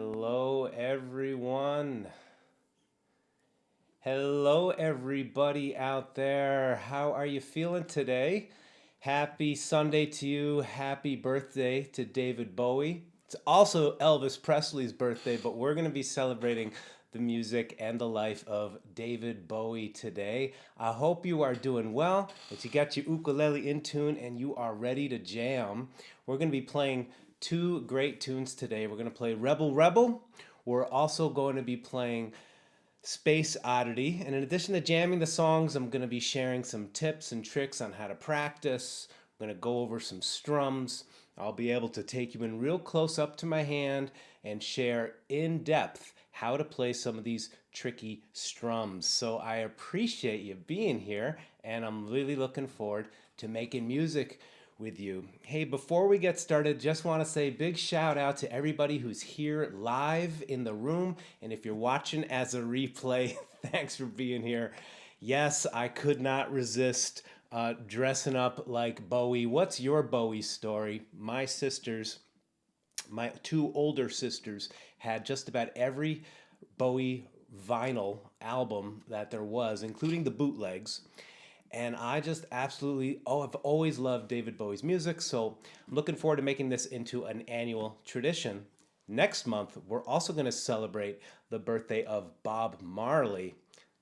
Hello, everyone. Hello, everybody out there. How are you feeling today? Happy Sunday to you. Happy birthday to David Bowie. It's also Elvis Presley's birthday, but we're going to be celebrating the music and the life of David Bowie today. I hope you are doing well, that you got your ukulele in tune and you are ready to jam. We're going to be playing two great tunes today. We're going to play Rebel Rebel. We're also going to be playing Space Oddity. And in addition to jamming the songs, I'm going to be sharing some tips and tricks on how to practice. I'm going to go over some strums. I'll be able to take you in real close up to my hand and share in depth how to play some of these tricky strums. So I appreciate you being here, and I'm really looking forward to making music with you. Hey, before we get started, just want to say big shout out to everybody who's here live in the room. And if you're watching as a replay, thanks for being here. Yes, I could not resist dressing up like Bowie. What's your Bowie story? My sisters, my two older sisters, had just about every Bowie vinyl album that there was, including the bootlegs. And I just absolutely, I've always loved David Bowie's music, so I'm looking forward to making this into an annual tradition. Next month, we're also going to celebrate the birthday of Bob Marley,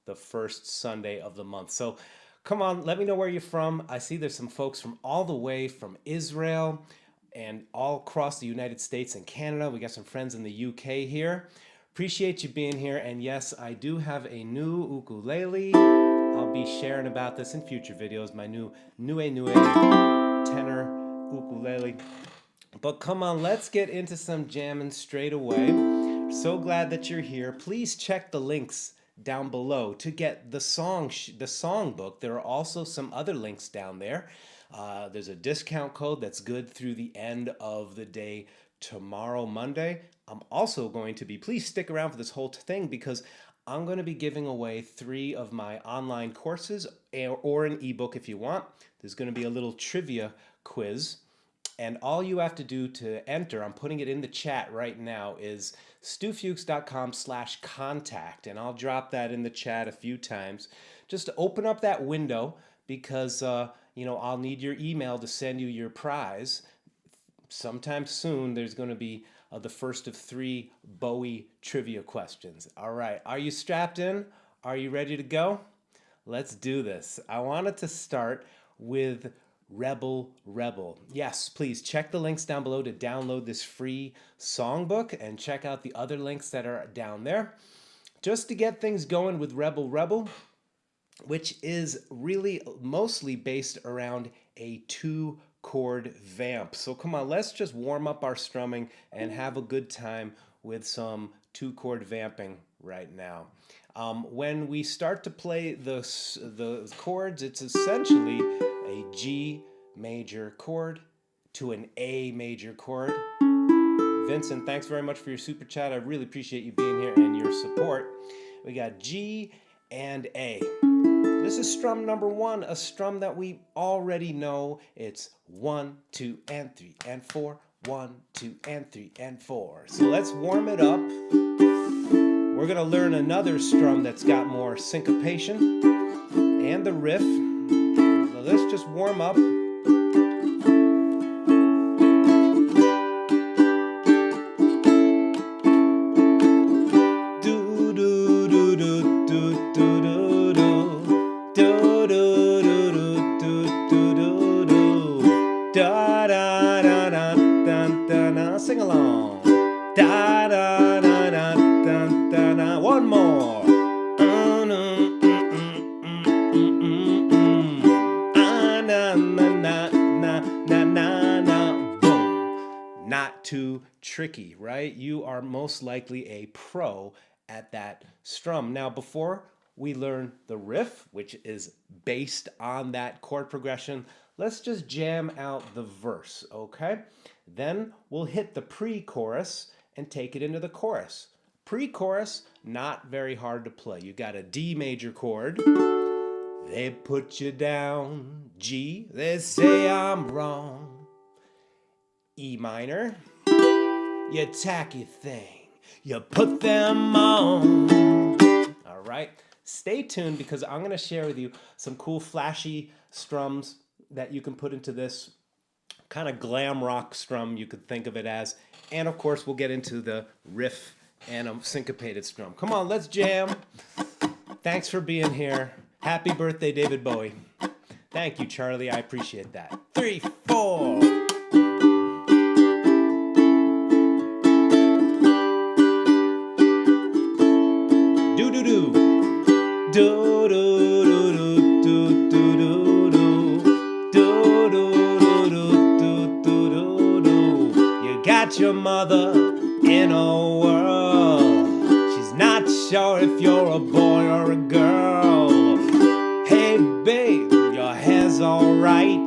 the first Sunday of the month. So come on, let me know where you're from. I see there's some folks from all the way from Israel and all across the United States and Canada. We got some friends in the UK here. Appreciate you being here. And yes, I do have a new ukulele. I'll be sharing about this in future videos, my new Nue tenor ukulele. But come on, let's get into some jamming straight away. So glad that you're here. Please check the links down below to get the songbook. There are also some other links down there. There's a discount code that's good through the end of the day tomorrow, Monday. I'm also going to be, please stick around for this whole thing because I'm going to be giving away 3 of my online courses or an ebook if you want. There's going to be a little trivia quiz. And all you have to do to enter, I'm putting it in the chat right now, is stufuchs.com/contact. And I'll drop that in the chat a few times. Just to open up that window because, I'll need your email to send you your prize. Sometime soon, there's going to be the first of 3 Bowie trivia questions. All right, are you strapped in? Are you ready to go? Let's do this. I wanted to start with Rebel Rebel. Yes, please check the links down below to download this free songbook and check out the other links that are down there. Just to get things going with Rebel Rebel, which is really mostly based around a 2-chord vamp. So come on, let's just warm up our strumming and have a good time with some 2-chord vamping right now. When we start to play the chords, it's essentially a G major chord to an A major chord. Vincent, thanks very much for your super chat. I really appreciate you being here and your support. We got G and A. This is strum number 1, a strum that we already know. It's 1, 2, and 3, and 4. 1, 2, and 3, and 4. So let's warm it up. We're going to learn another strum that's got more syncopation and the riff. So let's just warm up. Sing along. Da da da da da da da. One more. Na na na na na na. Boom. Not too tricky, right? You are most likely a pro at that strum. Now, before we learn the riff, which is based on that chord progression, let's just jam out the verse, okay? Then we'll hit the pre-chorus and take it into the chorus. Pre-chorus, not very hard to play. You got a D major chord. They put you down. G, they say I'm wrong. E minor, you tacky thing. You put them on. All right. Stay tuned because I'm going to share with you some cool flashy strums that you can put into this kind of glam rock strum, you could think of it as. And of course, we'll get into the riff and a syncopated strum. Come on, let's jam. Thanks for being here. Happy birthday, David Bowie. Thank you, Charlie. I appreciate that. 3, 4. Do do do. Do do do do do do do do do do do do. You got your mother in a whirl. She's not sure if you're a boy or a girl. Hey babe, your hair's alright.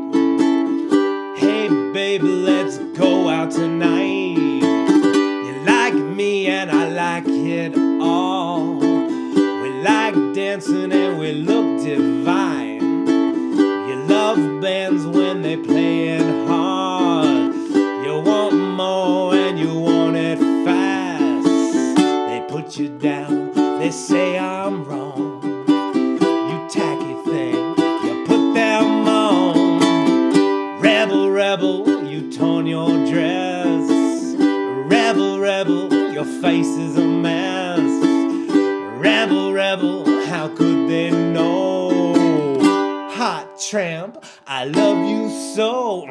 Hey babe, let's go out tonight. You like me and I like it all. We like dancing and we look divine. You love bands when they playing hard. You want more and you want it fast. They put you down, they say I'm wrong. You tacky thing, you put them on. Rebel, rebel, you torn your dress. Rebel, rebel, your face is a mess. Rebel, rebel, how could they know? Hot tramp, I love you so.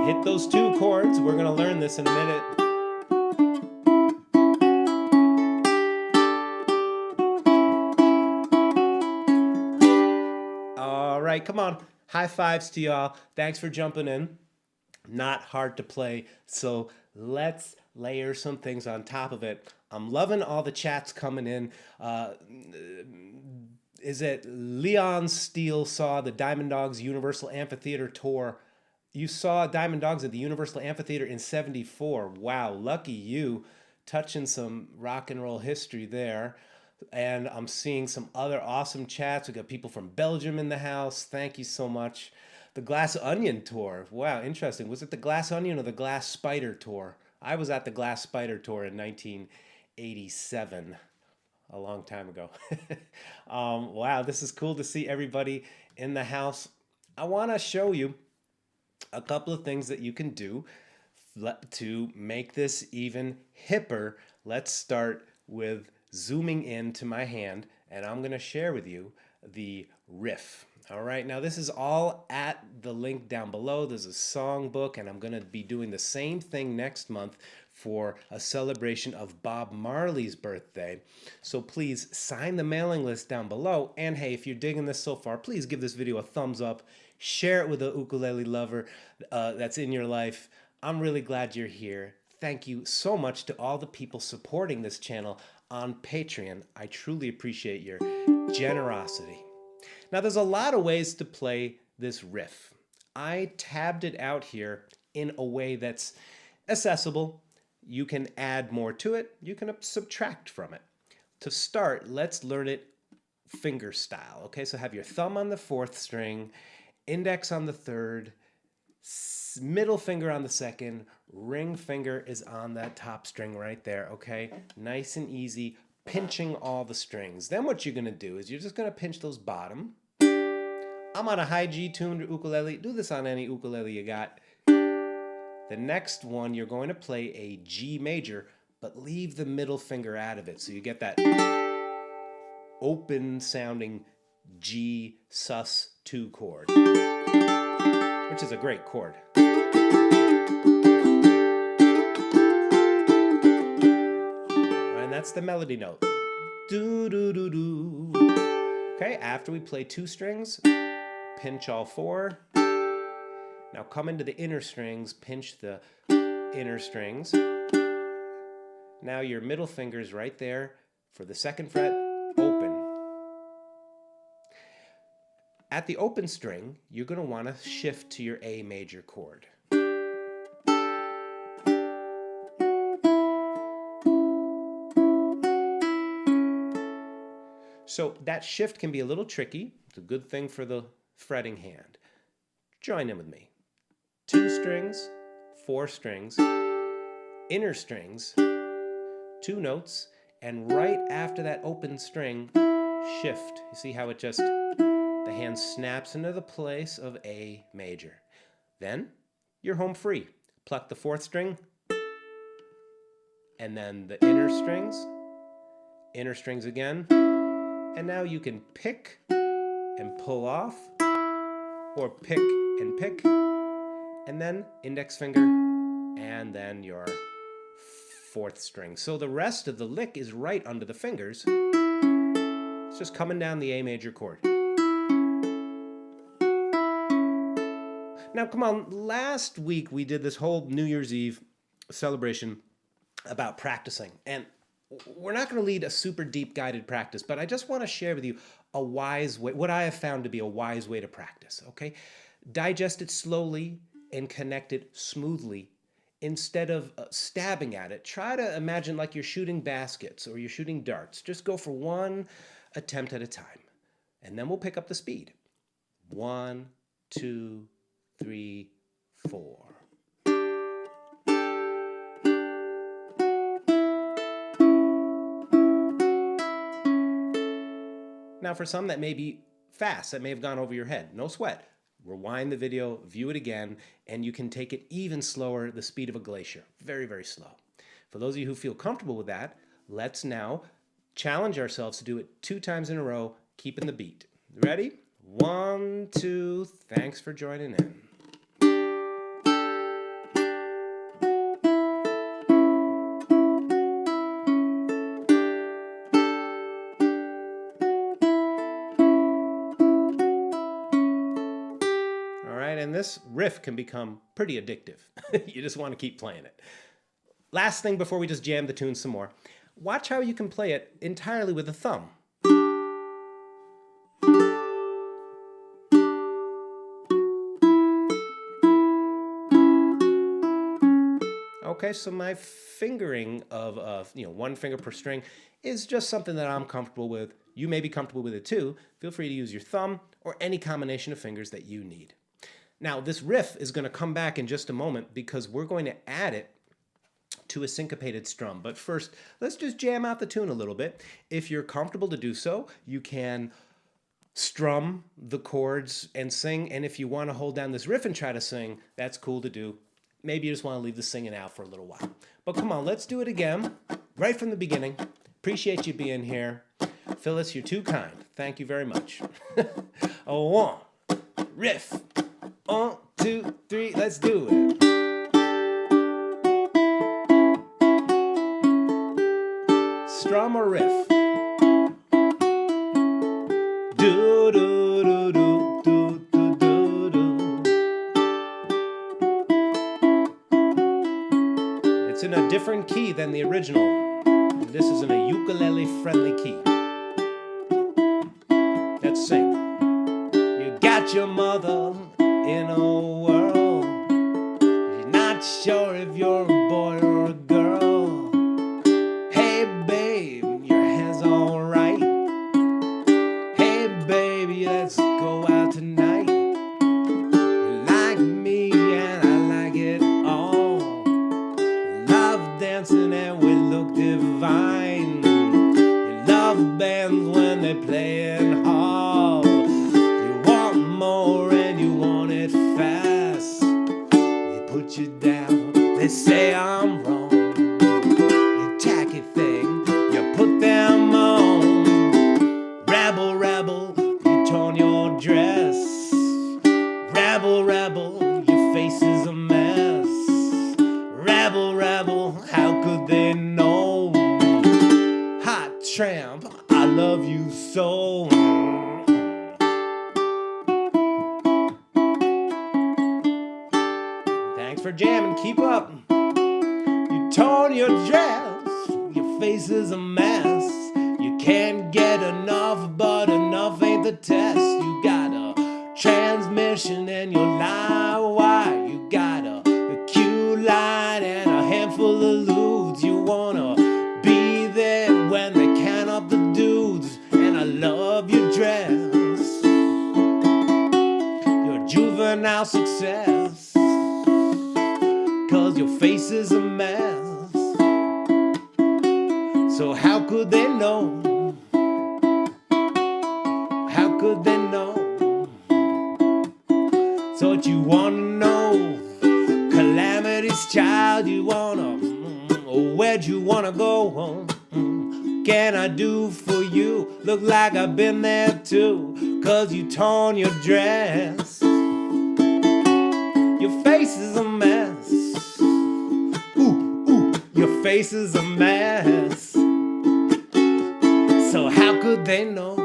Hit those 2 chords. We're going to learn this in a minute. All right, come on. High fives to y'all. Thanks for jumping in. Not hard to play, so let's layer some things on top of it. I'm loving all the chats coming in. Is it Leon Steele saw the Diamond Dogs Universal Amphitheater tour? You saw Diamond Dogs at the Universal Amphitheater in '74. Wow, lucky you. Touching some rock and roll history there. And I'm seeing some other awesome chats. We got people from Belgium in the house. Thank you so much. The Glass Onion tour. Wow, interesting. Was it the Glass Onion or the Glass Spider tour? I was at the Glass Spider tour in 1987, a long time ago. Wow, this is cool to see everybody in the house. I want to show you a couple of things that you can do to make this even hipper. Let's start with zooming into my hand, and I'm going to share with you the riff. All right, now this is all at the link down below. There's a songbook, and I'm going to be doing the same thing next month for a celebration of Bob Marley's birthday. So please sign the mailing list down below. And hey, if you're digging this so far, please give this video a thumbs up. Share it with a ukulele lover that's in your life. I'm really glad you're here. Thank you so much to all the people supporting this channel on Patreon. I truly appreciate your generosity. Now, there's a lot of ways to play this riff. I tabbed it out here in a way that's accessible. You can add more to it. You can subtract from it. To start, let's learn it finger style. Okay, so have your thumb on the 4th string, index on the 3rd, middle finger on the 2nd, ring finger is on that top string right there, okay? Nice and easy, pinching all the strings. Then what you're gonna do is you're just gonna pinch those bottom. I'm on a high G tuned ukulele. Do this on any ukulele you got. The next one, you're going to play a G major, but leave the middle finger out of it. So you get that open sounding G sus2 chord, which is a great chord. And that's the melody note. Do do do do. Okay, after we play 2 strings, pinch all 4. Now come into the inner strings, pinch the inner strings. Now your middle finger's right there for the 2nd fret, open. At the open string, you're going to want to shift to your A major chord. So that shift can be a little tricky. It's a good thing for the fretting hand. Join in with me. 2 strings, 4 strings, inner strings, 2 notes, and right after that open string, shift. You see how it just, the hand snaps into the place of A major. Then you're home free. Pluck the 4th string, and then the inner strings again, and now you can pick and pull off, or pick and pick, and then index finger, and then your 4th string. So the rest of the lick is right under the fingers. It's just coming down the A major chord. Now come on, last week we did this whole New Year's Eve celebration about practicing, and we're not going to lead a super deep guided practice, but I just want to share with you a wise way, what I have found to be a wise way to practice, okay? Digest it slowly and connect it smoothly. Instead of stabbing at it, try to imagine like you're shooting baskets or you're shooting darts. Just go for one attempt at a time, and then we'll pick up the speed. 1, 2, 3, 4. Now for some that may be fast, that may have gone over your head. No sweat. Rewind the video, view it again, and you can take it even slower, the speed of a glacier. Very, very slow. For those of you who feel comfortable with that, let's now challenge ourselves to do it 2 times in a row, keeping the beat. Ready? 1, 2, thanks for joining in. And this riff can become pretty addictive. You just want to keep playing it. Last thing before we just jam the tune some more, watch how you can play it entirely with a thumb. Okay, so my fingering of 1 finger per string is just something that I'm comfortable with. You may be comfortable with it too. Feel free to use your thumb or any combination of fingers that you need. Now, this riff is going to come back in just a moment because we're going to add it to a syncopated strum. But first, let's just jam out the tune a little bit. If you're comfortable to do so, you can strum the chords and sing. And if you want to hold down this riff and try to sing, that's cool to do. Maybe you just want to leave the singing out for a little while. But come on, let's do it again, right from the beginning. Appreciate you being here. Phyllis, you're too kind. Thank you very much. A 1, riff. 1, 2, 3, let's do it. Strum or riff? Do do do do do do do do. It's in a different key than the original. This is in a ukulele-friendly key. Let's sing. You got your mother in a world, you're not sure if you're a boy or a girl. Hey babe, your hair's alright. Hey baby, let's go out tonight. You like me and I like it all. Love dancing and we look divine. You love bands when they play in hall. You want more and you want it fast. They put you down, they say I'm wrong. You tacky thing, you put them on. Rebel, rebel, you torn your dress. Rebel, rebel, your face is a mess. Rebel, rebel, how could they know? Hot tramp, I love you so. Thanks for jamming, keep up. You torn your dress, your face is a mess. You can't get enough, but enough ain't the test. You got a transmission and you're live wire. You got a cue line and a handful of lewds. You wanna be there when they count up the dudes. And I love your dress. Your juvenile success, 'cause your face is a mess. So how could they know? How could they know? So what you wanna know? Calamity's child, you wanna, where'd you wanna go? Can I do for you? Look like I've been there too, 'cause you torn your dress. Your face is a mess. Ooh, your face is a mess. So how could they know?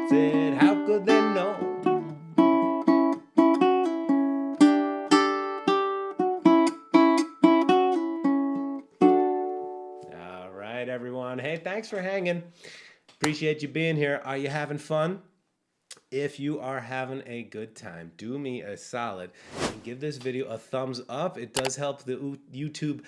Said, how could they know? All right, everyone. Hey, thanks for hanging. Appreciate you being here. Are you having fun? If you are having a good time, do me a solid and give this video a thumbs up. It does help the YouTube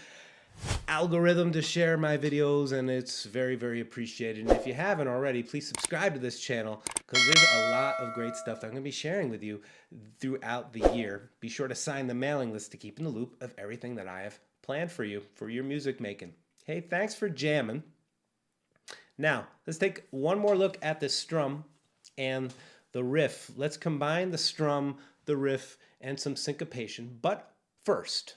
algorithm to share my videos, and it's very, very appreciated. And if you haven't already, please subscribe to this channel, because there's a lot of great stuff that I'm going to be sharing with you throughout the year. Be sure to sign the mailing list to keep in the loop of everything that I have planned for you for your music making. Hey, thanks for jamming. Now, let's take one more look at the strum and the riff. Let's combine the strum, the riff, and some syncopation. But first,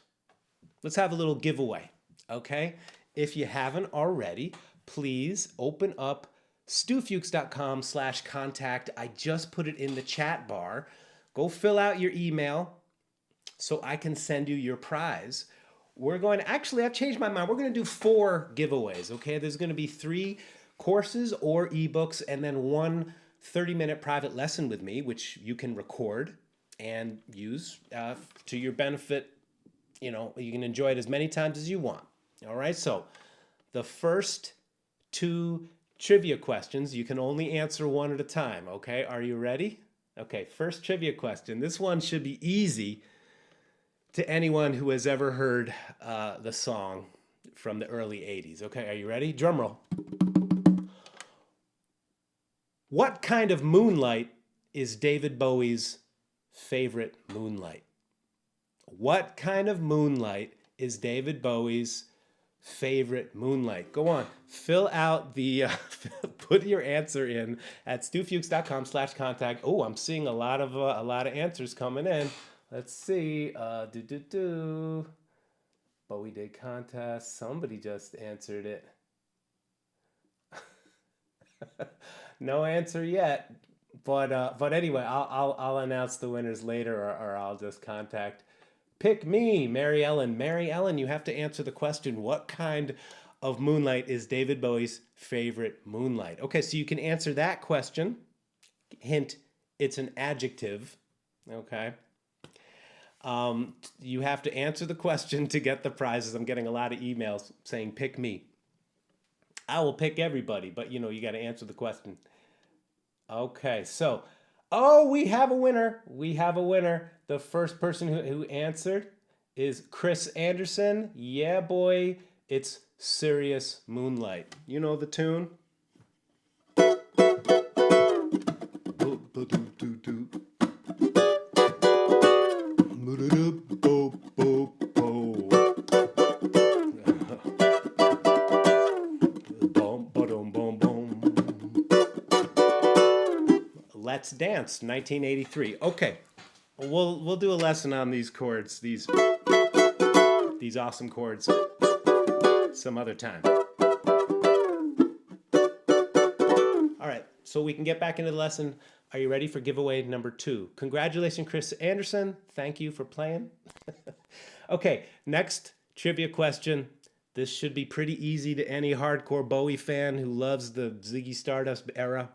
let's have a little giveaway, okay? If you haven't already, please open up stufuchs.com/contact. I just put it in the chat bar. Go fill out your email so I can send you your prize. We're going to, actually, I've changed my mind. We're going to do 4 giveaways, okay? There's going to be 3 courses or ebooks, and then 1 30-minute private lesson with me, which you can record and use to your benefit. You know, you can enjoy it as many times as you want. All right, so the first 2 trivia questions, you can only answer one at a time, okay? Are you ready? Okay, first trivia question. This one should be easy to anyone who has ever heard the song from the early 80s. Okay, are you ready? Drum roll. What kind of moonlight is David Bowie's favorite moonlight? What kind of moonlight is David Bowie's favorite moonlight? Go on, fill out the, put your answer in at stufuchs.com/contact. Oh, I'm seeing a lot of answers coming in. Let's see. Bowie Day contest. Somebody just answered it. No answer yet. But anyway, I'll announce the winners later, or I'll just contact. Pick me, Mary Ellen. Mary Ellen, you have to answer the question: what kind of moonlight is David Bowie's favorite moonlight? Okay, so you can answer that question. Hint: it's an adjective. Okay. You have to answer the question to get the prizes. I'm getting a lot of emails saying, pick me. I will pick everybody, but you know, you got to answer the question. Okay, so, oh, we have a winner. We have a winner. The first person who answered is Chris Anderson. Yeah, boy, it's Serious Moonlight. You know the tune? Let's Dance, 1983. Okay, we'll do a lesson on these chords, these awesome chords, some other time. All right, so we can get back into the lesson. Are you ready for giveaway number 2? Congratulations, Chris Anderson. Thank you for playing. Okay, next trivia question. This should be pretty easy to any hardcore Bowie fan who loves the Ziggy Stardust era.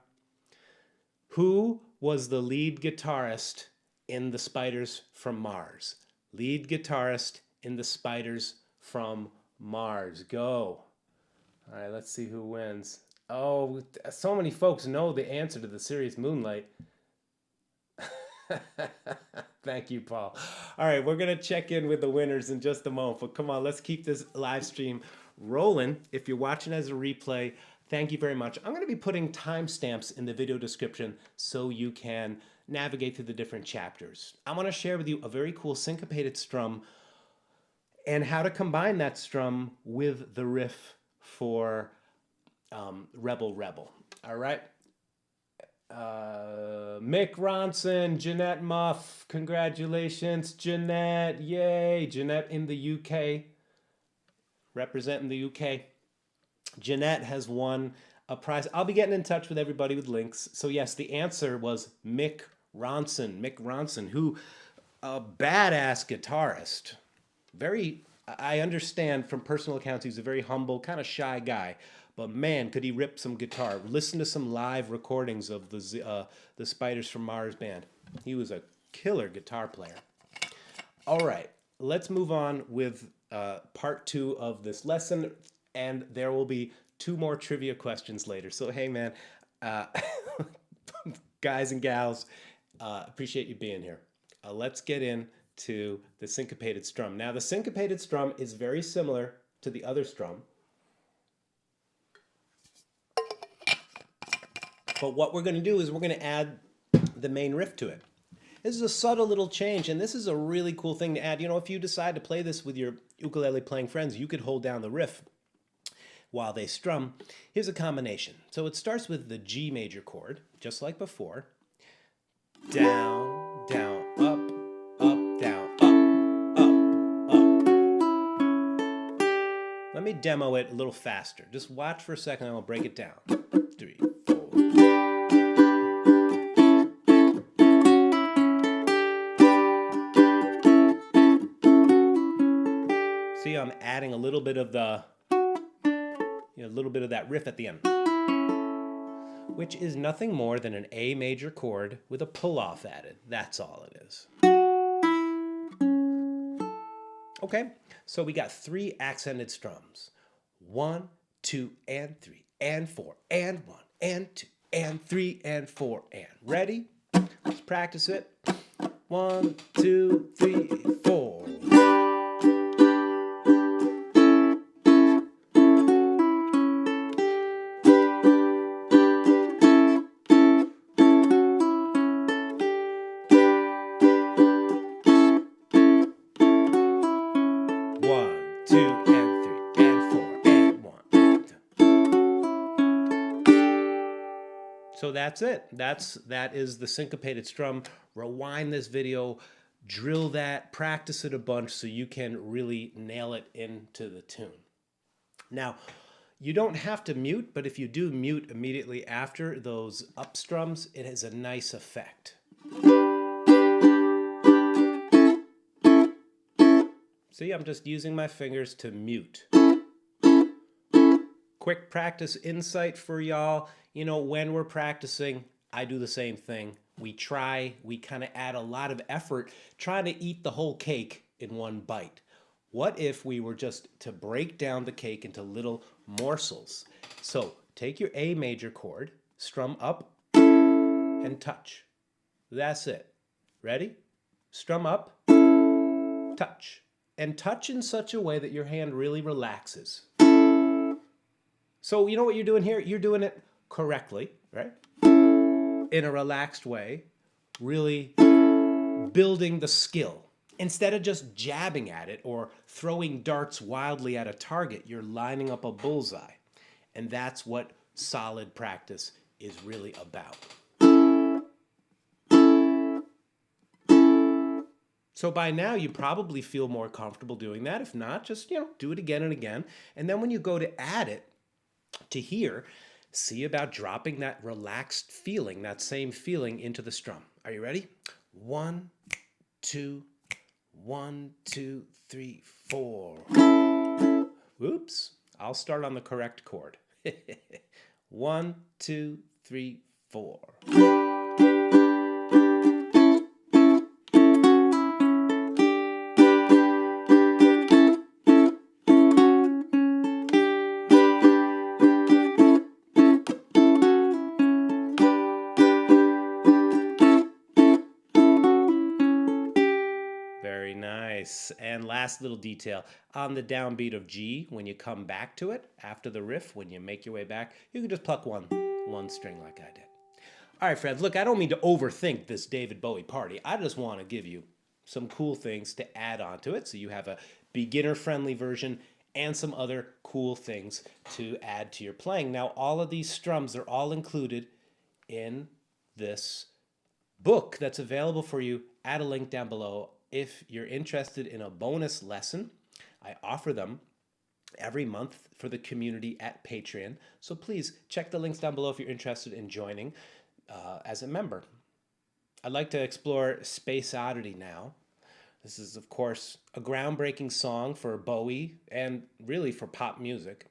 Who was the lead guitarist in the Spiders from Mars? Lead guitarist in the Spiders from Mars. Go. All right, let's see who wins. Oh, so many folks know the answer to the Serious Moonlight. Thank you, Paul. All right, we're going to check in with the winners in just a moment. But come on, let's keep this live stream rolling. If you're watching as a replay, thank you very much. I'm going to be putting timestamps in the video description so you can navigate through the different chapters. I want to share with you a very cool syncopated strum and how to combine that strum with the riff for Rebel Rebel. All right. Mick Ronson, Jeanette Muff, congratulations, Jeanette. Yay, Jeanette in the UK, representing the UK. Jeanette has won a prize. I'll be getting in touch with everybody with links. So yes, the answer was Mick Ronson, who a badass guitarist. Very, I understand from personal accounts, he's a very humble, kind of shy guy. But man, could he rip some guitar. Listen to some live recordings of the Spiders from Mars band. He was a killer guitar player. All right, let's move on with part 2 of this lesson. And there will be 2 more trivia questions later. So hey man, guys and gals, appreciate you being here. Let's get into the syncopated strum. Now the syncopated strum is very similar to the other strum. But what we're going to do is we're going to add the main riff to it. This is a subtle little change, and this is a really cool thing to add. You know, if you decide to play this with your ukulele playing friends, you could hold down the riff while they strum. Here's a combination. So it starts with the G major chord, just like before. Down, down, up, up, down, up, up, up. Let me demo it a little faster. Just watch for a second, and I'll break it down. 3, 4. See, I'm adding a little bit of the, a little bit of that riff at the end, which is nothing more than an A major chord with a pull-off added. That's all it is. Okay, so we got 3 accented strums. 1, 2, and 3, and 4, and 1, and 2, and 3, and 4, and. Ready? Let's practice it. 1, 2, 3, 4. So that's it. That is the syncopated strum. Rewind this video, drill that, practice it a bunch so you can really nail it into the tune. Now, you don't have to mute, but if you do mute immediately after those up strums, it has a nice effect. See, I'm just using my fingers to mute. Quick practice insight for y'all. You know, when we're practicing, I do the same thing. We kind of add a lot of effort trying to eat the whole cake in one bite. What if we were just to break down the cake into little morsels? So take your A major chord, strum up, and touch. That's it. Ready? Strum up, touch. And touch in such a way that your hand really relaxes. So you know what you're doing here? You're doing it correctly, right? In a relaxed way, really building the skill. Instead of just jabbing at it or throwing darts wildly at a target, you're lining up a bullseye. And that's what solid practice is really about. So by now, you probably feel more comfortable doing that. If not, just, do it again and again. And then when you go to add it to here, see about dropping that relaxed feeling, that same feeling into the strum. Are you ready? 1, 2, 1, 2, 3, 4. Oops, I'll start on the correct chord. 1, 2, 3, 4. Very nice. And last little detail, on the downbeat of G, when you come back to it, after the riff, when you make your way back, you can just pluck one string like I did. All right, friends, look, I don't mean to overthink this David Bowie party. I just want to give you some cool things to add on to it so you have a beginner-friendly version and some other cool things to add to your playing. Now, all of these strums are all included in this book that's available for you at a link down below. If you're interested in a bonus lesson, I offer them every month for the community at Patreon. So please check the links down below if you're interested in joining as a member. I'd like to explore Space Oddity now. This is, of course, a groundbreaking song for Bowie and really for pop music.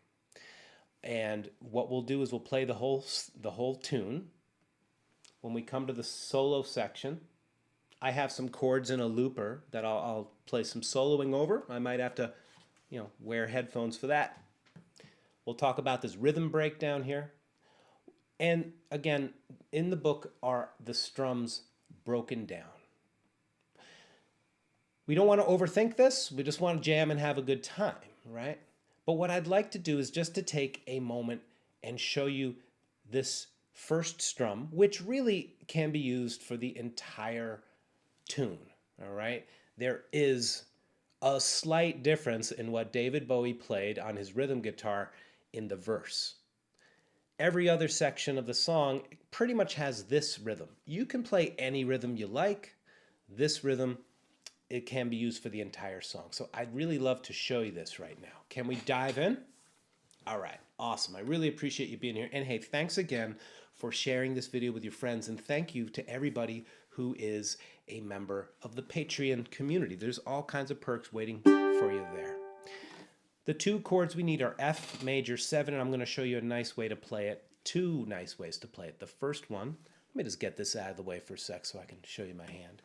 And what we'll do is we'll play the whole tune. When we come to the solo section, I have some chords in a looper that I'll play some soloing over. I might have to, wear headphones for that. We'll talk about this rhythm breakdown here. And again, in the book are the strums broken down. We don't want to overthink this. We just want to jam and have a good time, right? But what I'd like to do is just to take a moment and show you this first strum, which really can be used for the entire tune, all right? There is a slight difference in what David Bowie played on his rhythm guitar in the verse. Every other section of the song pretty much has this rhythm. You can play any rhythm you like. This rhythm, it can be used for the entire song. So I'd really love to show you this right now. Can we dive in? All right, awesome. I really appreciate you being here. And hey, thanks again for sharing this video with your friends. And thank you to everybody who is a member of the Patreon community. There's all kinds of perks waiting for you there. The two chords we need are F major 7, and I'm going to show you a nice way to play it. Two nice ways to play it. The first one, let me just get this out of the way for a sec so I can show you my hand.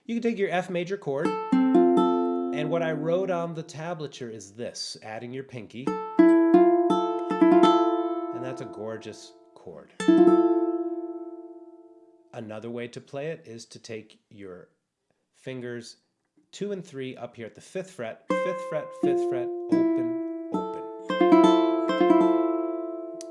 You can take your F major chord, and what I wrote on the tablature is this, adding your pinky, and that's a gorgeous chord. Another way to play it is to take your fingers 2 and 3 up here at the 5th fret, 5th fret, 5th fret, open, open.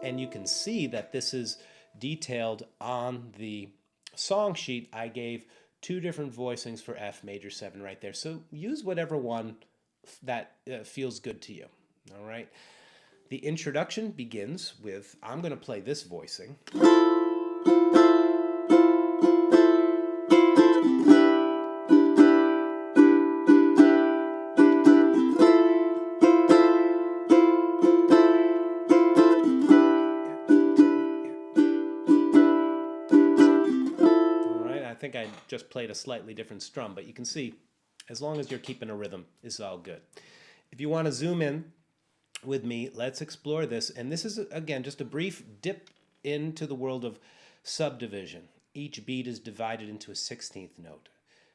And you can see that this is detailed on the song sheet. I gave 2 different voicings for F major 7 right there. So use whatever one that feels good to you, all right? The introduction begins with, I'm going to play this voicing. I think I just played a slightly different strum, but you can see, as long as you're keeping a rhythm, it's all good. If you want to zoom in with me, let's explore this. And this is, again, just a brief dip into the world of subdivision. Each beat is divided into a 16th note.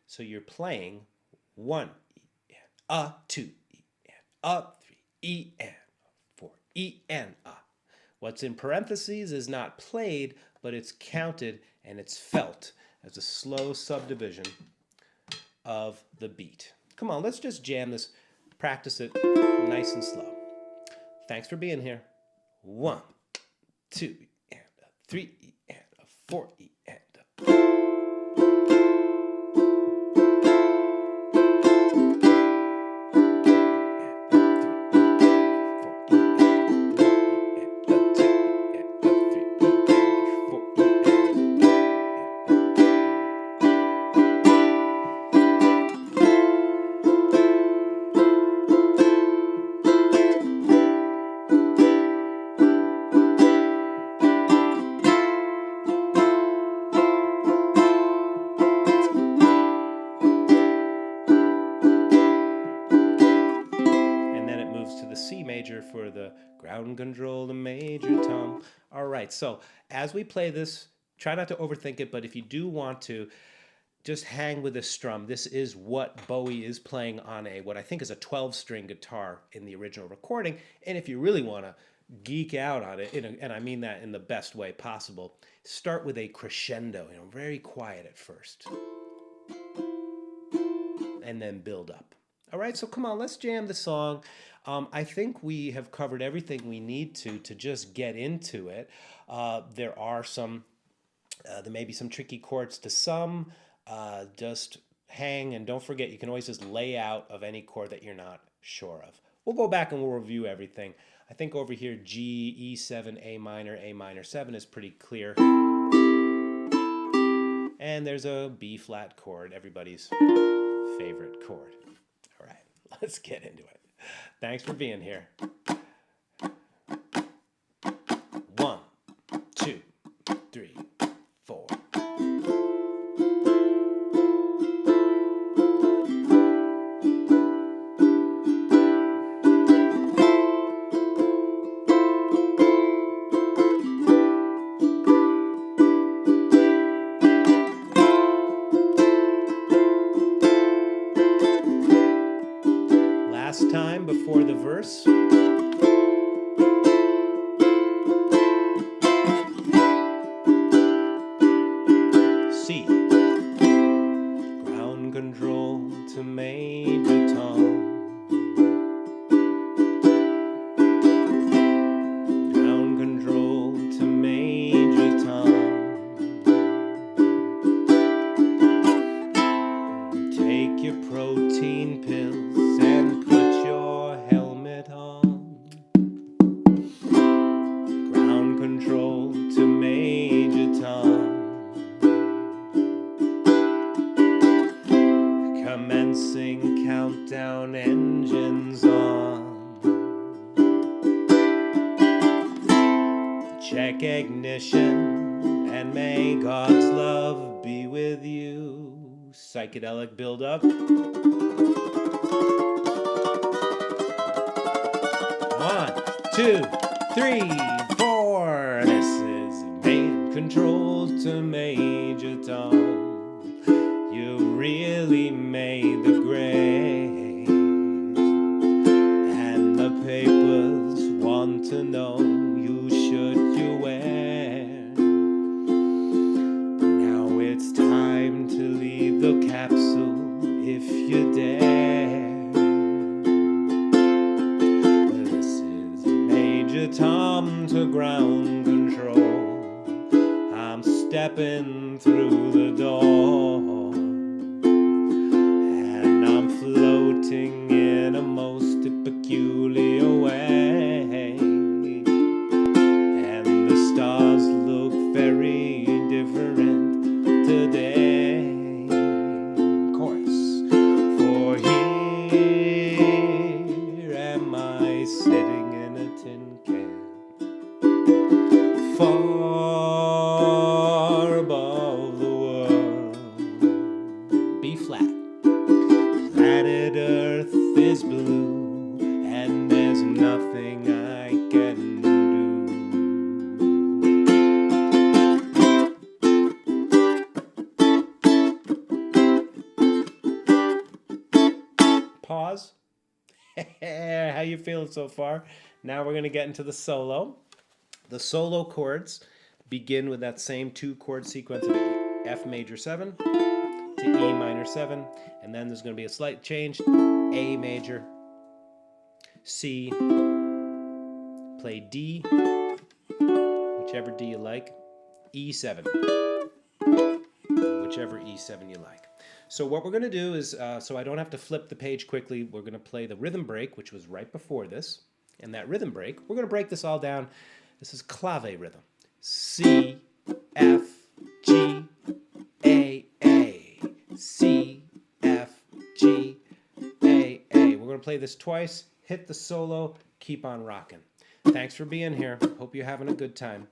So you're playing 1 E, and, 2 E, and, 3 E, and, 4 E, and, What's in parentheses is not played, but it's counted and it's felt as a slow subdivision of the beat. Come on, let's just jam this, practice it nice and slow. Thanks for being here. 1, 2, and 3, and 4, and for the ground control, the major tom. All right, so as we play this, try not to overthink it, but if you do want to, just hang with this strum. This is what Bowie is playing on what I think is a 12-string guitar in the original recording. And if you really want to geek out on it, and I mean that in the best way possible, start with a crescendo, very quiet at first, and then build up. All right, so come on, let's jam the song. I think we have covered everything we need to just get into it. There are some There may be some tricky chords to some. Just hang, and don't forget, you can always just lay out of any chord that you're not sure of. We'll go back and we'll review everything. I think over here, G, E7, A minor 7 is pretty clear. And there's a B flat chord, everybody's favorite chord. All right, let's get into it. Thanks for being here. 1, 2, 3, 4. Last time before the verse. C. Ground control to major tom. Ground control to major tom. Take your protein pills and put your helmet on. Ground control to major tom. Commencing countdown, engines on. Check ignition and may God's love be with you. Psychedelic build-up. 1, 2, 3, 4. This is main control to major tom. You really made the grade, and the papers want to know you should you wear. Now it's time to leave the capsule if you dare. This is Major Tom to ground control. I'm stepping through the door, and I'm floating in a most peculiar way, and the stars look very different today. Chorus. For here am I sitting in a tin can, far above the world. B flat. Planet Earth is blue, and there's nothing I can do. Pause. How you feeling so far? Now we're going to get into the solo. The solo chords begin with that same 2-chord sequence of F major 7 to E minor 7, and then there's going to be a slight change. A major, C, play D, whichever D you like, E7, whichever E7 you like. So what we're going to do is, so I don't have to flip the page quickly, we're going to play the rhythm break, which was right before this. And that rhythm break, we're going to break this all down. This is clave rhythm. C, F, G, A, A. C, F, G, A, A. We're going to play this twice, hit the solo, keep on rocking. Thanks for being here. Hope you're having a good time.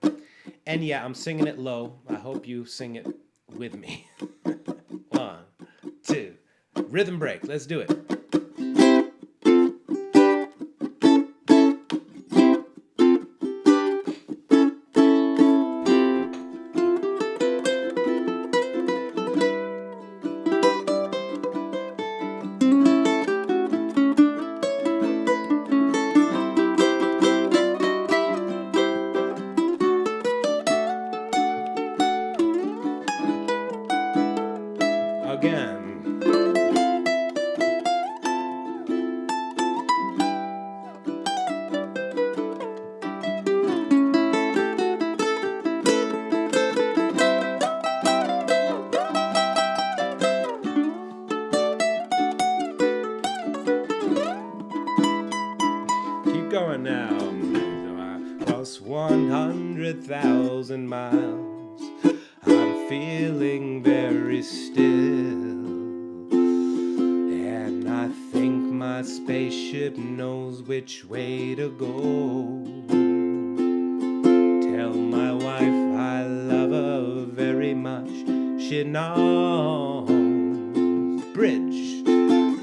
And yeah, I'm singing it low. I hope you sing it with me. 1, 2, rhythm break. Let's do it. Again. going now. Across 100,000 miles, I'm feeling very still, and I think my spaceship knows which way to go. Tell my wife I love her very much, she knows. Bridge,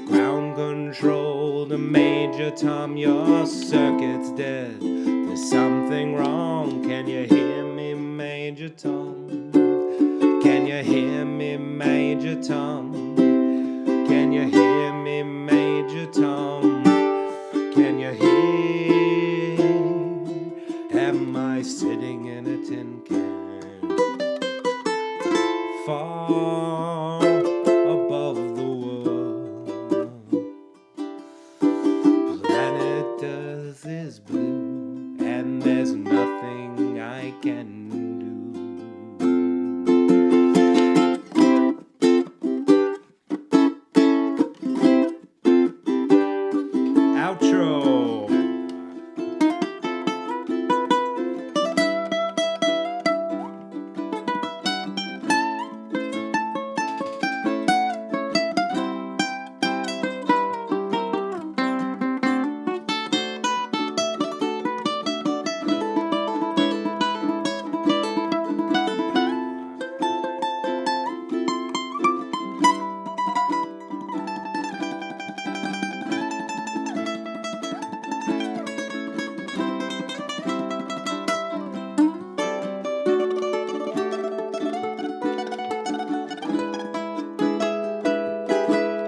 ground control to Major Tom, your circuit's dead. There's something wrong, can you hear me, Major Tom? Can you hear me, Major Tom? Can you hear me, Major Tom? Can you hear? Am I sitting in a tin can? Far above the world. Planet Earth is blue, and there's nothing I can do. Outro.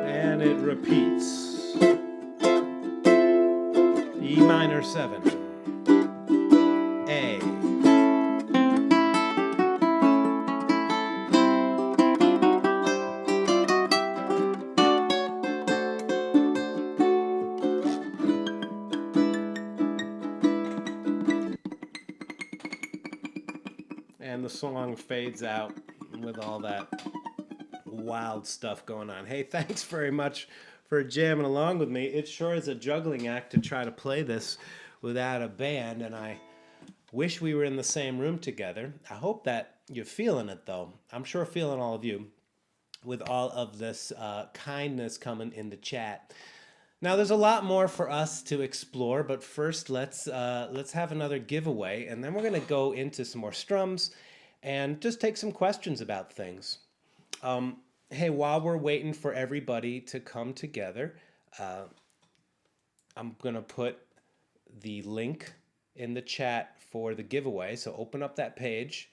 And it repeats. E minor 7. A. And the song fades out with all that wild stuff going on. Hey, thanks very much for jamming along with me. It sure is a juggling act to try to play this without a band, and I wish we were in the same room together. I hope that you're feeling it, though. I'm sure feeling all of you with all of this kindness coming in the chat. Now, there's a lot more for us to explore, but first let's have another giveaway, and then we're going to go into some more strums and just take some questions about things. Hey, while we're waiting for everybody to come together, I'm going to put the link in the chat for the giveaway. So open up that page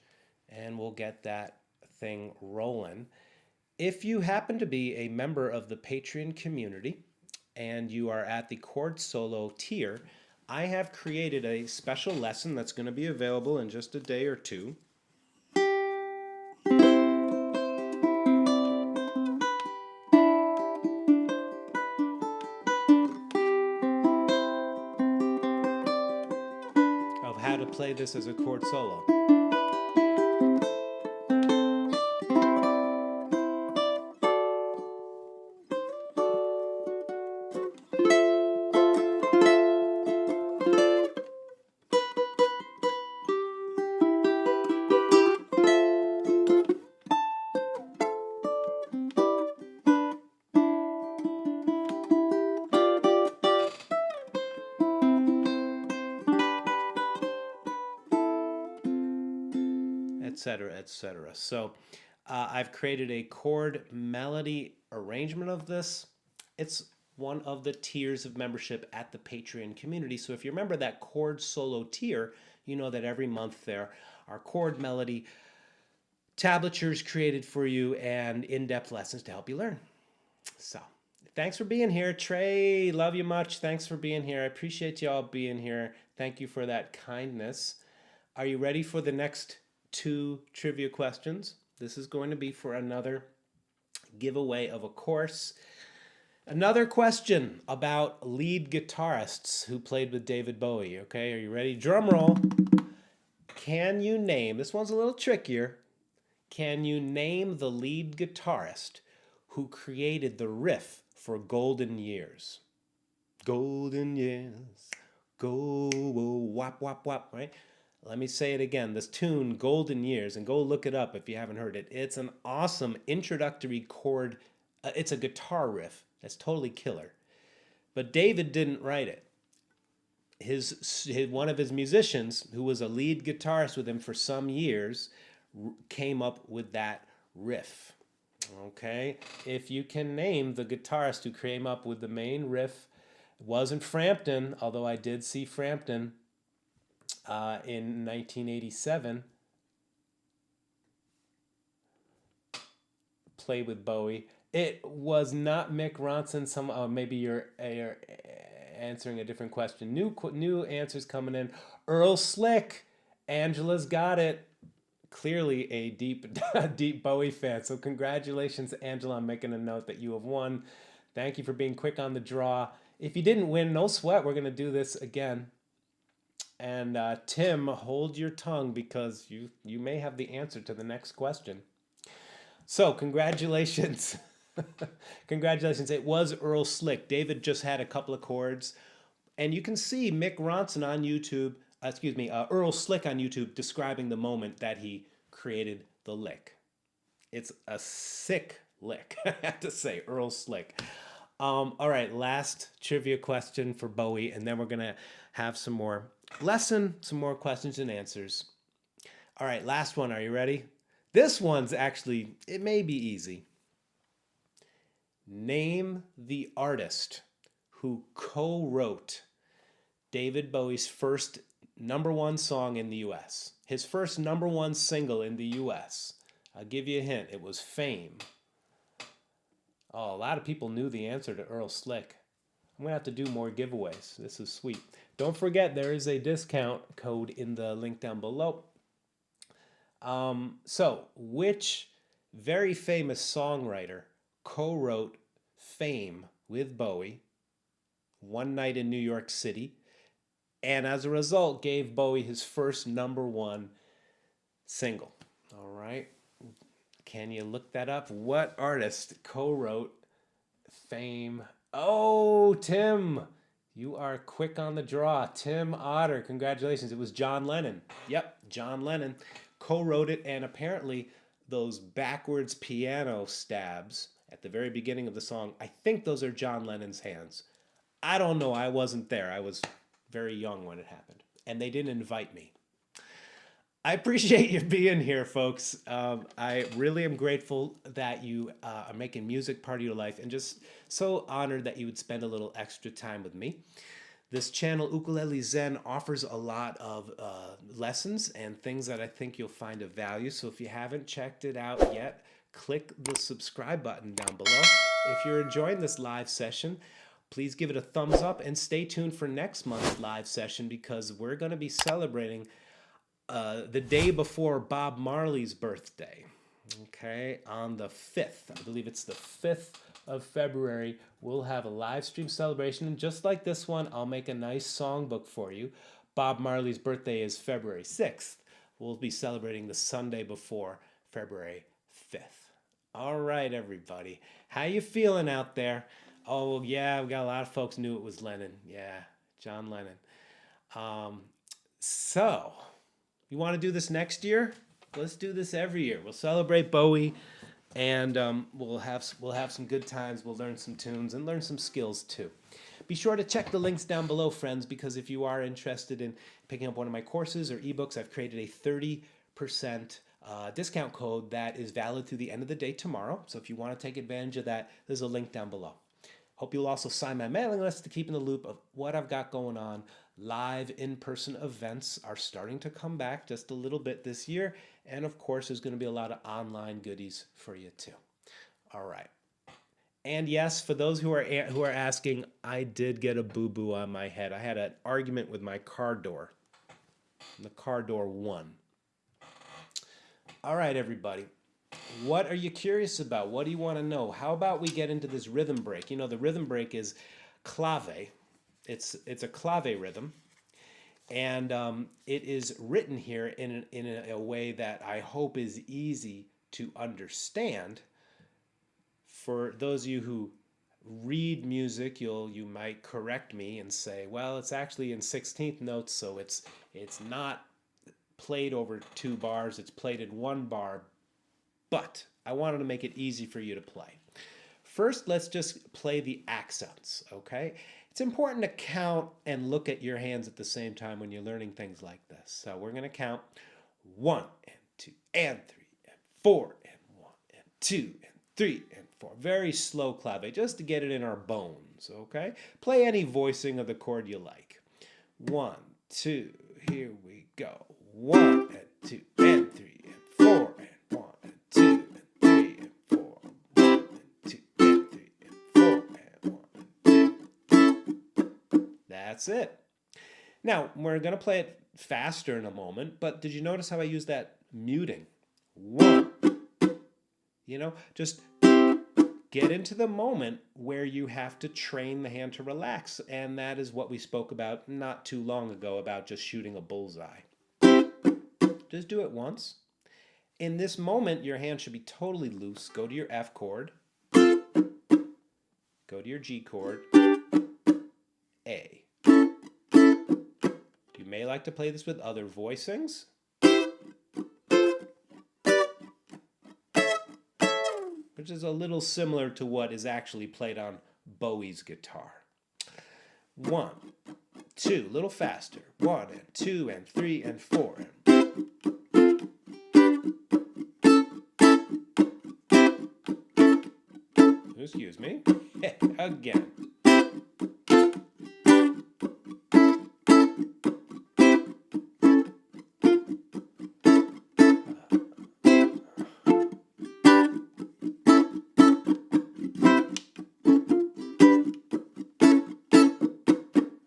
and we'll get that thing rolling. If you happen to be a member of the Patreon community and you are at the chord solo tier, I have created a special lesson that's going to be available in just a day or two. Of how to play this as a chord solo. Etc., etc. So I've created a chord melody arrangement of this. It's one of the tiers of membership at the Patreon community. So if you remember that chord solo tier, you know that every month there are chord melody tablatures created for you and in-depth lessons to help you learn. So thanks for being here. Trey, love you much. Thanks for being here. I appreciate you all being here. Thank you for that kindness. Are you ready for the next 2 trivia questions? This is going to be for another giveaway of a course. Another question about lead guitarists who played with David Bowie. Okay, are you ready? Drum roll. Can you name, this one's a little trickier, can you name the lead guitarist who created the riff for Golden Years? Golden Years, Go, wop, wop, wop, right? Let me say it again. This tune, Golden Years, and go look it up if you haven't heard it. It's an awesome introductory chord. It's a guitar riff that's totally killer. But David didn't write it. One of his musicians, who was a lead guitarist with him for some years, came up with that riff. Okay, if you can name the guitarist who came up with the main riff, it wasn't Frampton, although I did see Frampton in 1987 play with Bowie. It was not Mick Ronson. Maybe you're answering a different question. New answers coming in. Earl Slick. Angela's got it. Clearly a deep Bowie fan. So congratulations, Angela. I'm making a note that you have won. Thank you for being quick on the draw. If you didn't win, no sweat. We're going to do this again. And Tim, hold your tongue because you may have the answer to the next question. So congratulations. Congratulations. It was Earl Slick. David just had a couple of chords. And you can see Mick Ronson on YouTube, Earl Slick on YouTube describing the moment that he created the lick. It's a sick lick, I have to say, Earl Slick. All right, last trivia question for Bowie, and then we're going to have some more questions and answers. All right, last one. Are you ready? This one's actually, it may be easy. Name the artist who co-wrote David Bowie's first #1 song in the U.S. His first #1 single in the U.S. I'll give you a hint. It was Fame. Oh, a lot of people knew the answer to Earl Slick. I'm going to have to do more giveaways. This is sweet. Don't forget, there is a discount code in the link down below. So, which very famous songwriter co-wrote Fame with Bowie, One Night in New York City, and as a result gave Bowie his first #1 single? All right. Can you look that up? What artist co-wrote Fame? Oh, Tim. You are quick on the draw. Tim Otter. Congratulations. It was John Lennon. Yep, John Lennon co-wrote it, and apparently those backwards piano stabs at the very beginning of the song, I think those are John Lennon's hands. I don't know. I wasn't there. I was very young when it happened, and they didn't invite me. I appreciate you being here, folks. I really am grateful that you are making music part of your life, and just so honored that you would spend a little extra time with me. This channel, Ukulele Zen, offers a lot of lessons and things that I think you'll find of value. So if you haven't checked it out yet, click the subscribe button down below. If you're enjoying this live session, please give it a thumbs up and stay tuned for next month's live session, because we're going to be celebrating the day before Bob Marley's birthday. Okay, on the 5th, I believe it's the 5th of February, we'll have a live stream celebration. And just like this one, I'll make a nice songbook for you. Bob Marley's birthday is February 6th. We'll be celebrating the Sunday before February 5th. All right, everybody. How you feeling out there? Oh, yeah, we got a lot of folks knew it was Lennon. Yeah, John Lennon. So, you want to do this next year? Let's do this every year. We'll celebrate Bowie, and we'll have some good times. We'll learn some tunes and learn some skills too. Be sure to check the links down below, friends, because if you are interested in picking up one of my courses or ebooks, I've created a 30% discount code that is valid through the end of the day tomorrow. So if you want to take advantage of that, there's a link down below. Hope you'll also sign my mailing list to keep in the loop of what I've got going on. Live in-person events are starting to come back just a little bit this year. And of course, there's going to be a lot of online goodies for you too. All right. And yes, for those who are asking, I did get a boo-boo on my head. I had an argument with my car door. And the car door won. All right, everybody. What are you curious about? What do you want to know? How about we get into this rhythm break? You know, the rhythm break is clave. It's a clave rhythm. And it is written here in a way that I hope is easy to understand for those of you who read music, you might correct me and say, well, it's actually in 16th notes, so it's not played over 2 bars, it's played in 1 bar. But I wanted to make it easy for you to play. First, let's just play the accents, okay? It's important to count and look at your hands at the same time when you're learning things like this. So we're going to count 1 and 2 and 3 and 4 and 1 and 2 and 3 and 4. Very slow clave, just to get it in our bones, okay? Play any voicing of the chord you like. 1, 2, here we go. 1 and 2 and 3 and 4 and 1 and 2 and 3 and 4. 1 and 2 and 3 and 4 and 1 and 2. That's it. Now, we're going to play it faster in a moment, but did you notice how I used that muting? 1. You know, just get into the moment where you have to train the hand to relax, and that is what we spoke about not too long ago about just shooting a bullseye. Just do it once. In this moment, your hand should be totally loose. Go to your F chord. Go to your G chord. A. You may like to play this with other voicings. Which is a little similar to what is actually played on Bowie's guitar. 1, 2, a little faster. 1 and 2 and 3 and 4 and excuse me. Again.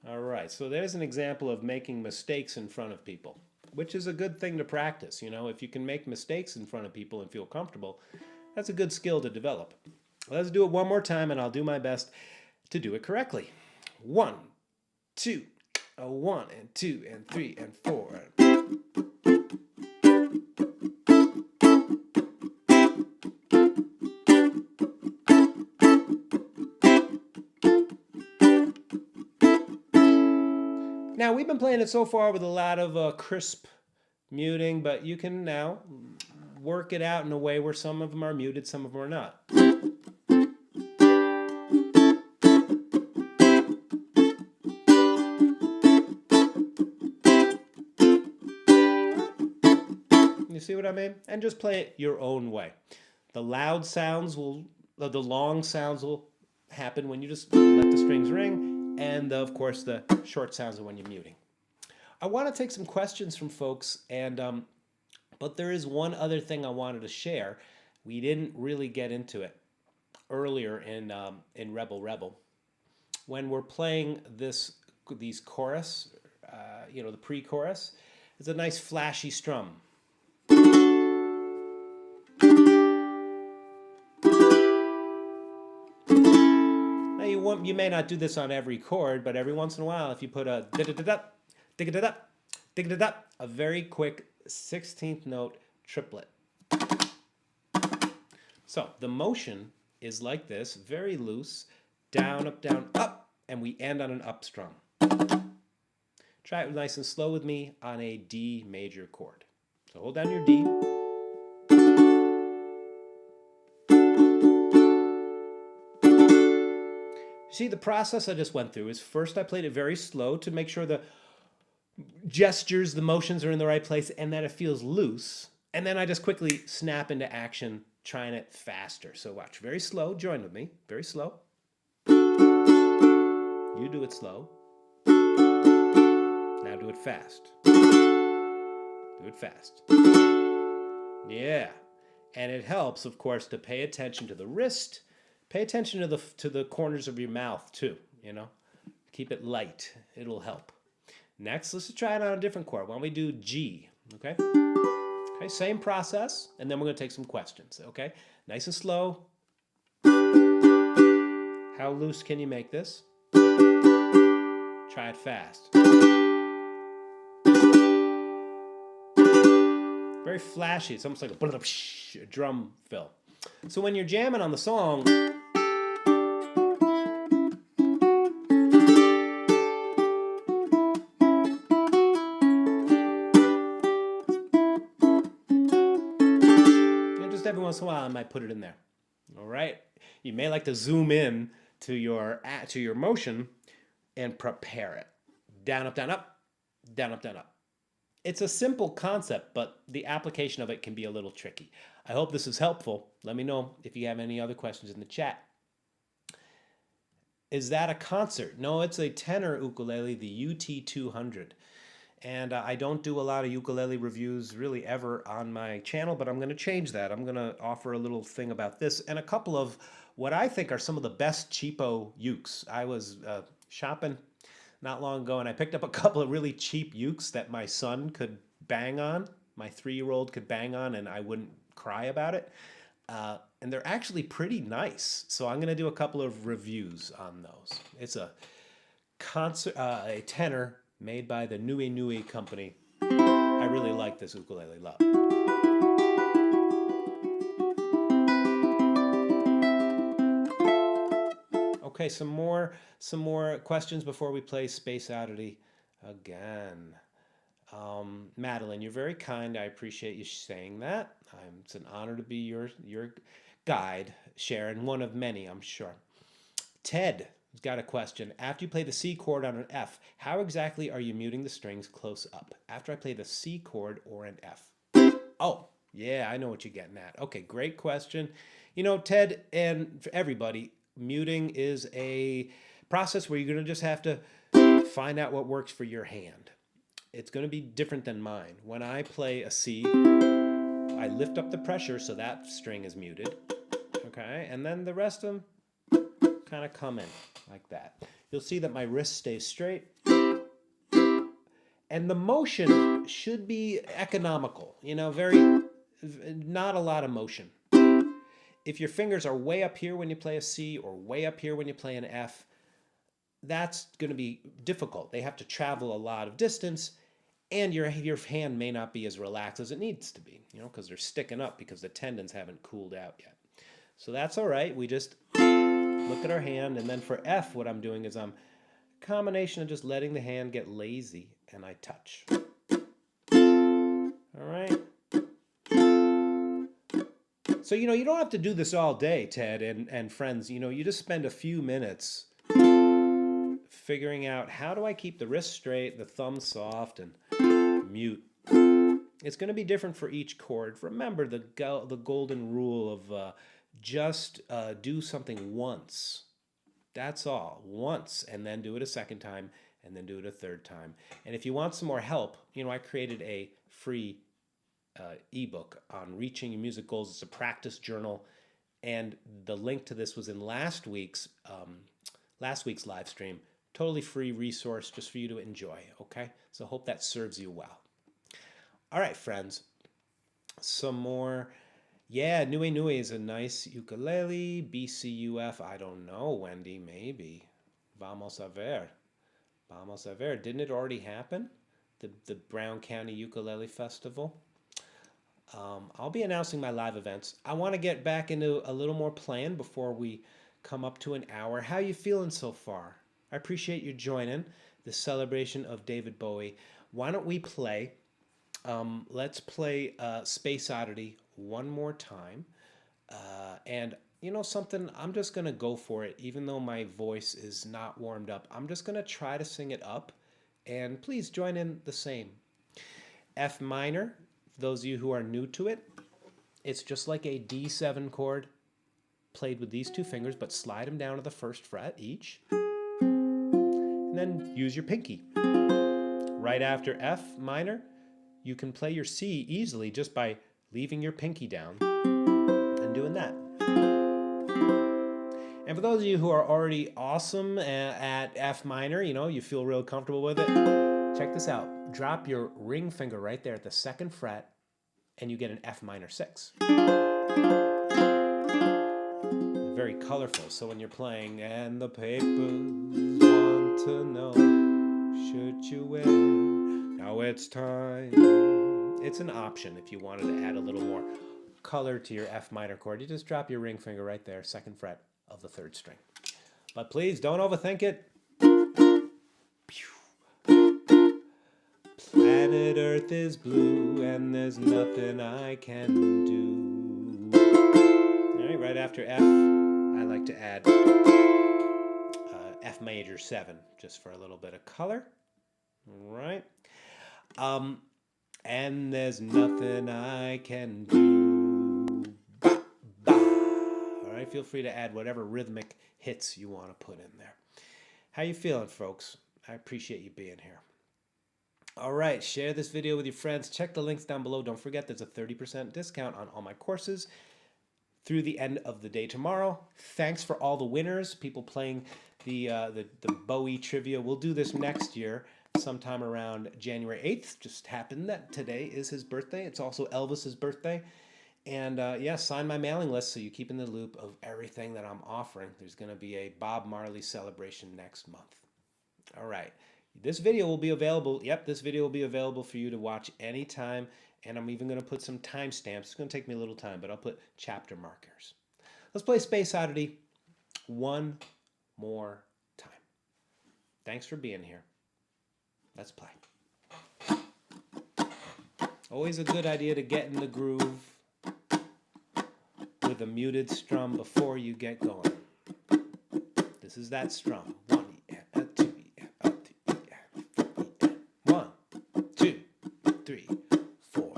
All right, so there's an example of making mistakes in front of people, which is a good thing to practice. You know, if you can make mistakes in front of people and feel comfortable, that's a good skill to develop. Let's do it one more time, and I'll do my best to do it correctly. 1, 2, 1 and 2 and 3 and 4. Now, we've been playing it so far with a lot of crisp muting, but you can now work it out in a way where some of them are muted, some of them are not. You see what I mean? And just play it your own way. The loud sounds the long sounds will happen when you just let the strings ring, and of course the short sounds are when you're muting. I want to take some questions from folks, and but there is one other thing I wanted to share. We didn't really get into it earlier in Rebel Rebel. When we're playing these chorus, the pre-chorus, it's a nice flashy strum. Now you may not do this on every chord, but every once in a while, if you put a da-da-da-da, dig-da-da, dig-da-da, a very quick 16th note triplet. So the motion is like this, very loose, down, up, and we end on an up strum. Try it nice and slow with me on a D major chord. So hold down your D. See, the process I just went through is first I played it very slow to make sure the gestures, the motions are in the right place and that it feels loose. And then I just quickly snap into action, trying it faster. So watch, very slow, join with me, very slow. You do it slow. Now do it fast. Do it fast. Yeah. And it helps, of course, to pay attention to the wrist. Pay attention to the corners of your mouth too, you know. Keep it light. It'll help. Next, let's try it on a different chord. Why don't we do G, okay? Okay, same process, and then we're going to take some questions, okay? Nice and slow. How loose can you make this? Try it fast. Very flashy. It's almost like a drum fill. So when you're jamming on the song, once in a while I might put it in there. All right. You may like to zoom in to your motion and prepare it. Down, up, down, up, down, up, down, up. It's a simple concept, but the application of it can be a little tricky. I hope this is helpful. Let me know if you have any other questions in the chat. Is that a concert? No, it's a tenor ukulele, the UT200. And I don't do a lot of ukulele reviews really ever on my channel, but I'm going to change that. I'm going to offer a little thing about this and a couple of what I think are some of the best cheapo ukes. I was shopping not long ago, and I picked up a couple of really cheap ukes that my son could bang on, my 3-year-old could bang on, and I wouldn't cry about it. And they're actually pretty nice. So I'm going to do a couple of reviews on those. It's a a tenor made by the Nui Nui company. I really like this ukulele love. Okay, some more questions before we play Space Oddity again. Madeline, you're very kind. I appreciate you saying that. It's an honor to be your guide, Sharon, one of many, I'm sure. Ted has got a question. After you play the C chord on an F, how exactly are you muting the strings close up? After I play the C chord or an F? Oh, yeah, I know what you're getting at. Okay, great question. You know, Ted, and for everybody, muting is a process where you're going to just have to find out what works for your hand. It's going to be different than mine. When I play a C, I lift up the pressure so that string is muted. Okay, and then the rest of them kind of come in like that. You'll see that my wrist stays straight. And the motion should be economical, you know, not a lot of motion. If your fingers are way up here when you play a C or way up here when you play an F, that's going to be difficult. They have to travel a lot of distance, and your hand may not be as relaxed as it needs to be, you know, because they're sticking up because the tendons haven't cooled out yet. So that's all right. We just look at our hand, and then for F, what I'm doing is I'm a combination of just letting the hand get lazy, and I touch. All right. So, you know, you don't have to do this all day, Ted and friends. You know, you just spend a few minutes figuring out how do I keep the wrist straight, the thumb soft, and mute. It's going to be different for each chord. Remember the golden rule of just do something once. That's all. Once, and then do it a second time, and then do it a third time. And if you want some more help, you know, I created a free ebook on reaching your music goals. It's a practice journal, and the link to this was in last week's live stream. Totally free resource just for you to enjoy. Okay, so hope that serves you well. All right, friends, some more. Yeah, Nui Nui is a nice ukulele. BCUF, I don't know, Wendy, maybe. Vamos a ver. Vamos a ver. Didn't it already happen? The Brown County Ukulele Festival? I'll be announcing my live events. I want to get back into a little more plan before we come up to an hour. How you feeling so far? I appreciate you joining the celebration of David Bowie. Why don't we play? Let's play Space Oddity one more time. And you know something? I'm just going to go for it. Even though my voice is not warmed up, I'm just going to try to sing it up. And please join in the same. F minor. Those of you who are new to it, it's just like a D7 chord played with these two fingers, but slide them down to the first fret each. And then use your pinky. Right after F minor, you can play your C easily just by leaving your pinky down and doing that. And for those of you who are already awesome at F minor, you know, you feel real comfortable with it, check this out. Drop your ring finger right there at the second fret, and you get an F minor 6. Very colorful. So when you're playing, and the papers want to know, should you wear, now it's time. It's an option if you wanted to add a little more color to your F minor chord. You just drop your ring finger right there, second fret of the third string. But please don't overthink it. Planet Earth is blue, and there's nothing I can do. right after F, I like to add F major 7, just for a little bit of color. All right. And there's nothing I can do. Ba, ba. All right, feel free to add whatever rhythmic hits you want to put in there. How you feeling, folks? I appreciate you being here. All right, share this video with your friends. Check the links down below. Don't forget there's a 30% discount on all my courses through the end of the day tomorrow. Thanks for all the winners, people playing the Bowie trivia. We'll do this next year, sometime around January 8th. Just happened that today is his birthday. It's also Elvis's birthday. And yeah, sign my mailing list so you keep in the loop of everything that I'm offering. There's going to be a Bob Marley celebration next month. All right. This video will be available. Yep, this video will be available for you to watch anytime. And I'm even going to put some timestamps. It's going to take me a little time, but I'll put chapter markers. Let's play Space Oddity one more time. Thanks for being here. Let's play. Always a good idea to get in the groove with a muted strum before you get going. This is that strum. 1 E, 2 E, 2 E, 4 E, 1, 2, 3, 4.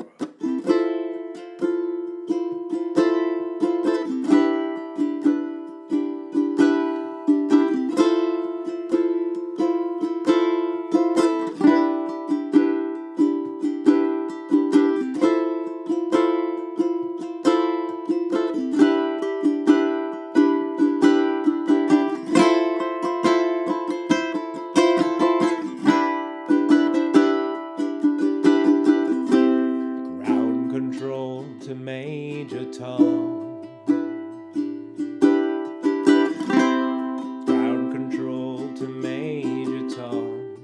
To major tom, ground control to major tom.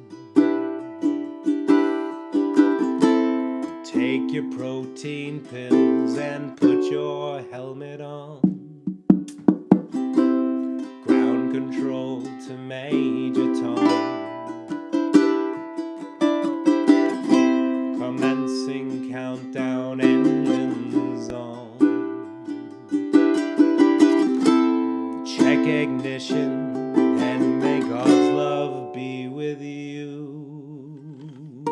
Take your protein pills and put your helmet on. Ground control to major tom. Commencing countdown engines on. Check ignition and may God's love be with you.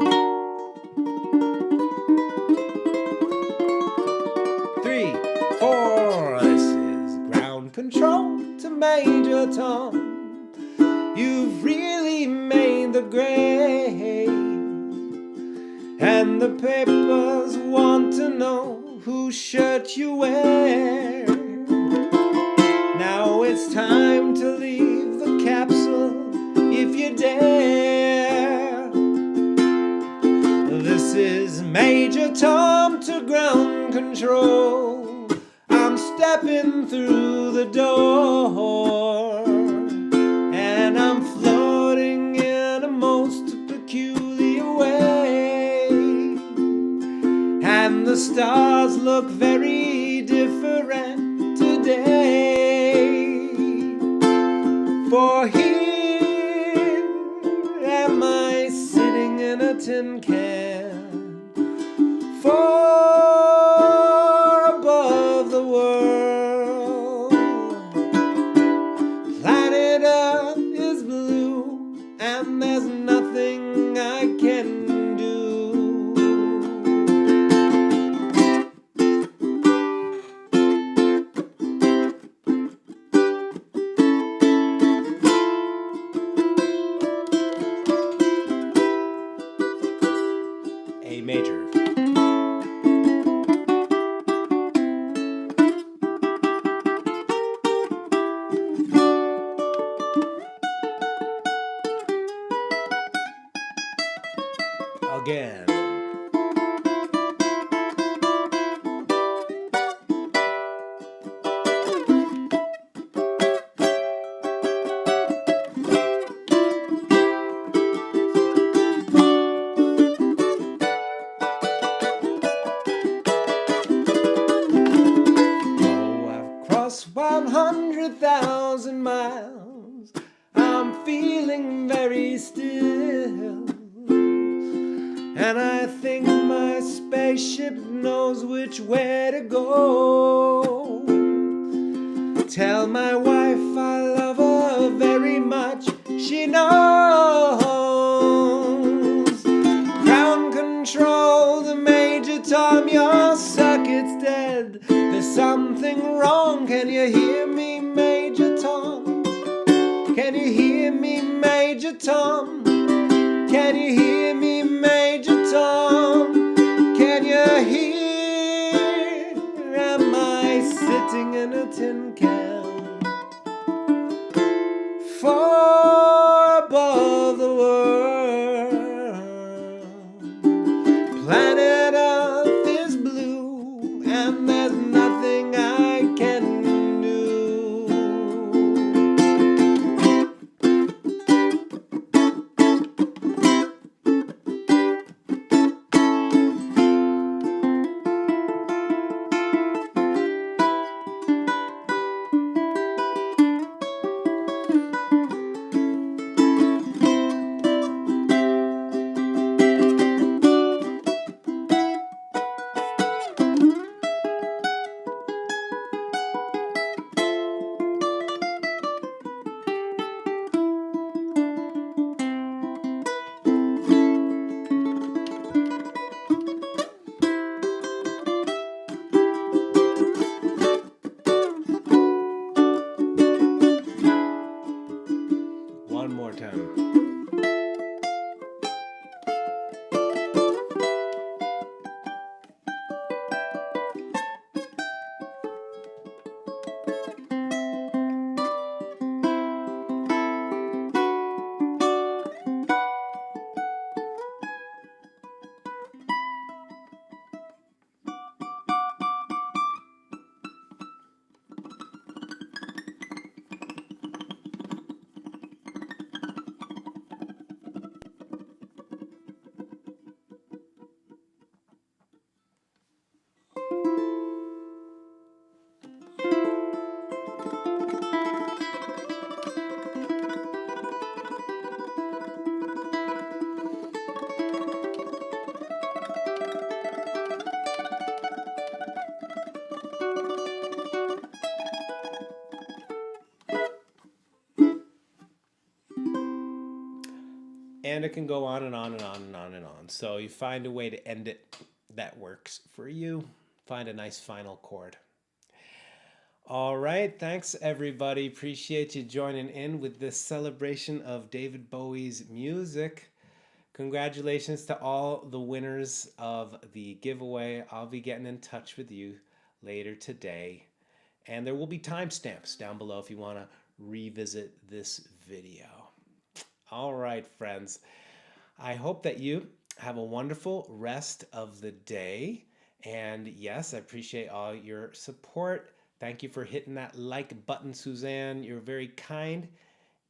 3, 4. This is ground control to Major Tom. You've really made the grade. And the papers want to know whose shirt you wear. Now it's time to leave the capsule if you dare. This is Major Tom to ground control. I'm stepping through the door, and I'm floating in a most peculiar way. And the stars look very different today. For here am I sitting in a tin can, far above the world. Planet Earth is blue, and there's nothing I can do. A major. Again. Oh, I've crossed 100,000 miles. I'm feeling very still. And I think my spaceship knows which way to go. Tell my wife I love her very much. She knows. Ground control, the Major Tom, your circuit's dead. There's something wrong. Can you hear me, Major Tom? Can you hear me, Major Tom? Can you hear me, Major Tom? Can you hear? Am I sitting in a tin can? Far above the world. Planet Earth is blue, and there's nothing I can do. One more time. And it can go on and on and on and on and on. So you find a way to end it that works for you. Find a nice final chord. All right. Thanks, everybody. Appreciate you joining in with this celebration of David Bowie's music. Congratulations to all the winners of the giveaway. I'll be getting in touch with you later today. And there will be timestamps down below if you want to revisit this video. All right, friends. I hope that you have a wonderful rest of the day. And yes, I appreciate all your support. Thank you for hitting that like button, Suzanne. You're very kind.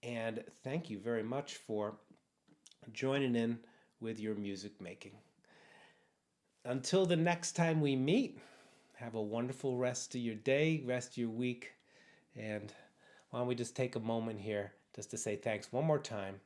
And thank you very much for joining in with your music making. Until the next time we meet, have a wonderful rest of your day, rest of your week. And why don't we just take a moment here just to say thanks one more time